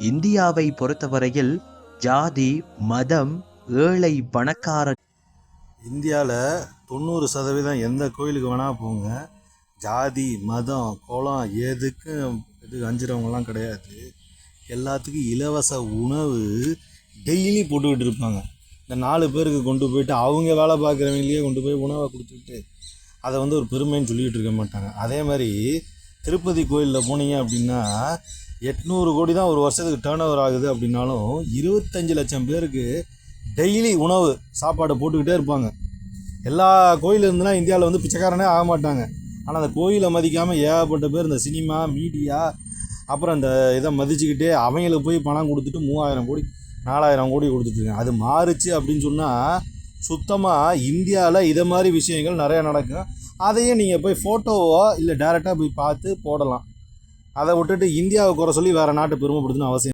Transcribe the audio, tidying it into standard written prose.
இந்தியாவை பொறுத்தவரையில் ஜாதி, மதம், ஏழை, பணக்கார இந்தியாவில் 90% எந்த கோயிலுக்கு வேணால் போங்க, ஜாதி, மதம், குலம் எதுக்கும் அஞ்சுறவங்கலாம் கிடையாது. எல்லாத்துக்கும் இலவச உணவு டெய்லி போட்டுக்கிட்டு இருப்பாங்க. இந்த 4 பேருக்கு கொண்டு போயிட்டு அவங்க வேலை பார்க்குறவங்களையே கொண்டு போய் உணவை கொடுத்துக்கிட்டு அதை ஒரு பெருமைன்னு சொல்லிகிட்டு இருக்க மாட்டாங்க. அதே மாதிரி திருப்பதி கோயிலில் போனீங்க அப்படின்னா 800 கோடி தான் ஒரு வருஷத்துக்கு டேர்ன் ஓவர் ஆகுது. அப்படின்னாலும் 25 லட்சம் பேருக்கு டெய்லி உணவு சாப்பாடை போட்டுக்கிட்டே இருப்பாங்க. எல்லா கோயில் இருந்துன்னா இந்தியாவில் பிச்சைக்காரனே ஆக மாட்டாங்க. ஆனால் அந்த கோயிலை மதிக்காமல் ஏகப்பட்ட பேர் இந்த சினிமா, மீடியா, அப்புறம் இந்த இதை மதிச்சுக்கிட்டே அவங்களுக்கு போய் பணம் கொடுத்துட்டு 3000 கோடி 4000 கோடி கொடுத்துட்ருக்காங்க. அது மாறுச்சு அப்படின்னு சொன்னால் சுத்தமாக இந்தியாவில் இதை மாதிரி விஷயங்கள் நிறையா நடக்கும். அதையே நீங்கள் போய் ஃபோட்டோவோ இல்லை டேரெக்டாக போய் பார்த்து போடலாம். அதை விட்டுட்டு இந்தியாவை குறை சொல்லி வேறு நாட்டை பெருமைப்படுத்தணும்னு அவசியம்.